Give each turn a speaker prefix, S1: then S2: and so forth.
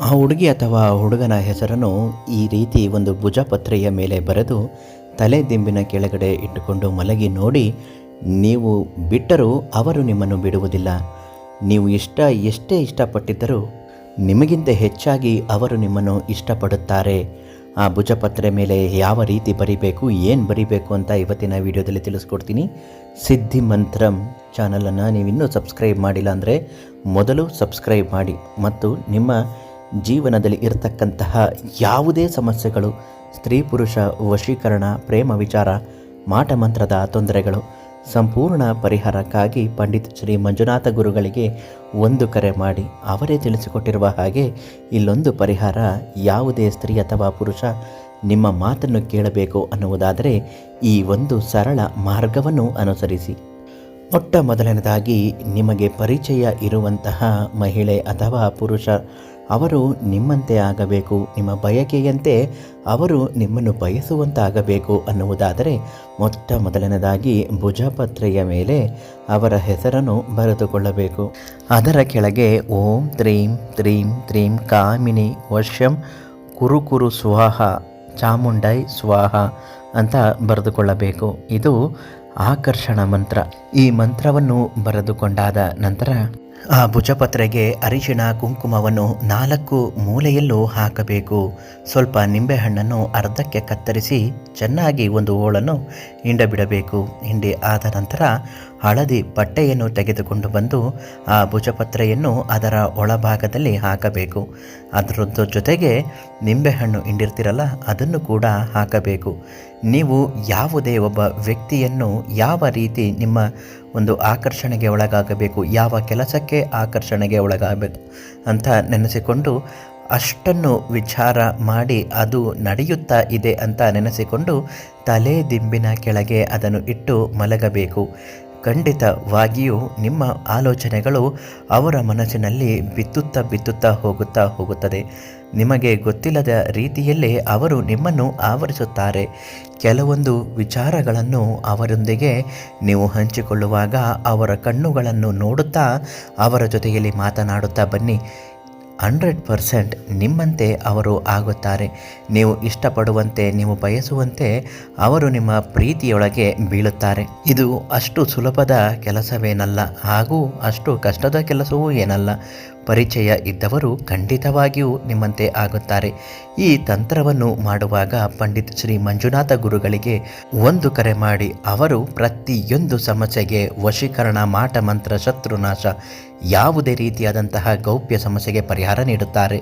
S1: ಆ ಹುಡುಗಿ ಅಥವಾ ಹುಡುಗನ ಹೆಸರನ್ನು ಈ ರೀತಿ ಒಂದು ಭುಜಪತ್ರೆಯ ಮೇಲೆ ಬರೆದು ತಲೆ ದಿಂಬಿನ ಕೆಳಗಡೆ ಇಟ್ಟುಕೊಂಡು ಮಲಗಿ ನೋಡಿ. ನೀವು ಬಿಟ್ಟರೂ ಅವರು ನಿಮ್ಮನ್ನು ಬಿಡುವುದಿಲ್ಲ. ನೀವು ಎಷ್ಟೇ ಇಷ್ಟಪಟ್ಟಿದ್ದರೂ ನಿಮಗಿಂತ ಹೆಚ್ಚಾಗಿ ಅವರು ನಿಮ್ಮನ್ನು ಇಷ್ಟಪಡುತ್ತಾರೆ. ಆ ಭುಜಪತ್ರೆ ಮೇಲೆ ಯಾವ ರೀತಿ ಬರಿಬೇಕು, ಏನು ಬರಿಬೇಕು ಅಂತ ಇವತ್ತಿನ ವಿಡಿಯೋದಲ್ಲಿ ತಿಳಿಸ್ಕೊಡ್ತೀನಿ. ಸಿದ್ಧಿ ಮಂತ್ರಂ ಚಾನಲನ್ನು ನೀವಿನ್ನೂ ಸಬ್ಸ್ಕ್ರೈಬ್ ಮಾಡಿಲ್ಲ ಅಂದರೆ ಮೊದಲು ಸಬ್ಸ್ಕ್ರೈಬ್ ಮಾಡಿ. ಮತ್ತು ನಿಮ್ಮ ಜೀವನದಲ್ಲಿ ಇರತಕ್ಕಂತಹ ಯಾವುದೇ ಸಮಸ್ಯೆಗಳು, ಸ್ತ್ರೀ ಪುರುಷ ವಶೀಕರಣ, ಪ್ರೇಮ ವಿಚಾರ, ಮಾಟಮಂತ್ರದ ತೊಂದರೆಗಳು ಸಂಪೂರ್ಣ ಪರಿಹಾರಕ್ಕಾಗಿ ಪಂಡಿತ್ ಶ್ರೀ ಮಂಜುನಾಥ ಗುರುಗಳಿಗೆ ಒಂದು ಕರೆ ಮಾಡಿ ಅವರೇ ತಿಳಿಸಿಕೊಟ್ಟಿರುವ ಹಾಗೆ ಇಲ್ಲೊಂದು ಪರಿಹಾರ. ಯಾವುದೇ ಸ್ತ್ರೀ ಅಥವಾ ಪುರುಷ ನಿಮ್ಮ ಮಾತನ್ನು ಕೇಳಬೇಕು ಅನ್ನುವುದಾದರೆ ಈ ಒಂದು ಸರಳ ಮಾರ್ಗವನ್ನು ಅನುಸರಿಸಿ. ಮೊಟ್ಟ ಮೊದಲನೇದಾಗಿ, ನಿಮಗೆ ಪರಿಚಯ ಇರುವಂತಹ ಮಹಿಳೆ ಅಥವಾ ಪುರುಷ ಅವರು ನಿಮ್ಮಂತೆ ಆಗಬೇಕು, ನಿಮ್ಮ ಬಯಕೆಯಂತೆ ಅವರು ನಿಮ್ಮನ್ನು ಬಯಸುವಂತಾಗಬೇಕು ಅನ್ನುವುದಾದರೆ ಮೊಟ್ಟ ಮೊದಲನೇದಾಗಿ ಭುಜಪತ್ರೆಯ ಮೇಲೆ ಅವರ ಹೆಸರನ್ನು ಬರೆದುಕೊಳ್ಳಬೇಕು. ಅದರ ಕೆಳಗೆ ಓಂ ತ್ರೀಂ ತ್ರೀಂ ತ್ರೀಂ ಕಾಮಿನಿ ವಶ್ಯಂ ಕುರು ಕುರು ಸ್ವಾಹ ಚಾಮುಂಡೈ ಸ್ವಾಹ ಅಂತ ಬರೆದುಕೊಳ್ಳಬೇಕು. ಇದು ಆಕರ್ಷಣ ಮಂತ್ರ. ಈ ಮಂತ್ರವನ್ನು ಬರೆದುಕೊಂಡಾದ ನಂತರ ಆ ಭುಜಪತ್ರೆಗೆ ಅರಿಶಿಣ ಕುಂಕುಮವನ್ನು 4 ಮೂಲೆಯಲ್ಲೂ ಹಾಕಬೇಕು. ಸ್ವಲ್ಪ ನಿಂಬೆಹಣ್ಣನ್ನು ಅರ್ಧಕ್ಕೆ ಕತ್ತರಿಸಿ ಚೆನ್ನಾಗಿ ಒಂದು ಹೋಳನ್ನು ಹಿಂಡಬಿಡಬೇಕು. ಹಿಂಡಿ ಆದ ನಂತರ ಹಳದಿ ಬಟ್ಟೆಯನ್ನು ತೆಗೆದುಕೊಂಡು ಬಂದು ಆ ಭುಜಪತ್ರೆಯನ್ನು ಅದರ ಒಳಭಾಗದಲ್ಲಿ ಹಾಕಬೇಕು. ಅದರ ಜೊತೆಗೆ ನಿಂಬೆಹಣ್ಣು ಹಿಂಡಿರ್ತಿರಲ್ಲ ಅದನ್ನು ಕೂಡ ಹಾಕಬೇಕು. ನೀವು ಯಾವುದೇ ಒಬ್ಬ ವ್ಯಕ್ತಿಯನ್ನು ಯಾವ ರೀತಿ ನಿಮ್ಮ ಒಂದು ಆಕರ್ಷಣೆಗೆ ಒಳಗಾಗಬೇಕು, ಯಾವ ಕೆಲಸಕ್ಕೆ ಆಕರ್ಷಣೆಗೆ ಒಳಗಾಗಬೇಕು ಅಂತ ನೆನೆಸಿಕೊಂಡು ಅಷ್ಟನ್ನು ವಿಚಾರ ಮಾಡಿ ಅದು ನಡೆಯುತ್ತಾ ಇದೆ ಅಂತ ನೆನೆಸಿಕೊಂಡು ತಲೆ ದಿಂಬಿನ ಕೆಳಗೆ ಅದನ್ನು ಇಟ್ಟು ಮಲಗಬೇಕು. ಖಂಡಿತವಾಗಿಯೂ ನಿಮ್ಮ ಆಲೋಚನೆಗಳು ಅವರ ಮನಸ್ಸಿನಲ್ಲಿ ಬಿತ್ತುತ್ತಾ ಹೋಗುತ್ತದೆ. ನಿಮಗೆ ಗೊತ್ತಿಲ್ಲದ ರೀತಿಯಲ್ಲೇ ಅವರು ನಿಮ್ಮನ್ನು ಆವರಿಸುತ್ತಾರೆ. ಕೆಲವೊಂದು ವಿಚಾರಗಳನ್ನು ಅವರೊಂದಿಗೆ ನೀವು ಹಂಚಿಕೊಳ್ಳುವಾಗ ಅವರ ಕಣ್ಣುಗಳನ್ನು ನೋಡುತ್ತಾ ಅವರ ಜೊತೆಯಲ್ಲಿ ಮಾತನಾಡುತ್ತಾ ಬನ್ನಿ. 100% ನಿಮ್ಮಂತೆ ಅವರು ಆಗುತ್ತಾರೆ. ನೀವು ಇಷ್ಟಪಡುವಂತೆ, ನೀವು ಬಯಸುವಂತೆ ಅವರು ನಿಮ್ಮ ಪ್ರೀತಿಯೊಳಗೆ ಬೀಳುತ್ತಾರೆ. ಇದು ಅಷ್ಟು ಸುಲಭದ ಕೆಲಸವೇನಲ್ಲ, ಹಾಗೂ ಅಷ್ಟು ಕಷ್ಟದ ಕೆಲಸವೂ ಏನಲ್ಲ. ಪರಿಚಯ ಇದ್ದವರು ಖಂಡಿತವಾಗಿಯೂ ನಿಮ್ಮಂತೆ ಆಗುತ್ತಾರೆ. ಈ ತಂತ್ರವನ್ನು ಮಾಡುವಾಗ ಪಂಡಿತ್ ಶ್ರೀ ಮಂಜುನಾಥ ಗುರುಗಳಿಗೆ ಒಂದು ಕರೆ ಮಾಡಿ ಅವರು ಪ್ರತಿಯೊಂದು ಸಮಸ್ಯೆಗೆ ವಶೀಕರಣ, ಮಾಟ ಮಂತ್ರ, ಶತ್ರುನಾಶ, ಯಾವುದೇ ರೀತಿಯಾದಂತಹ ಗೌಪ್ಯ ಸಮಸ್ಯೆಗೆ ಪರಿಹಾರ ನೀಡುತ್ತಾರೆ.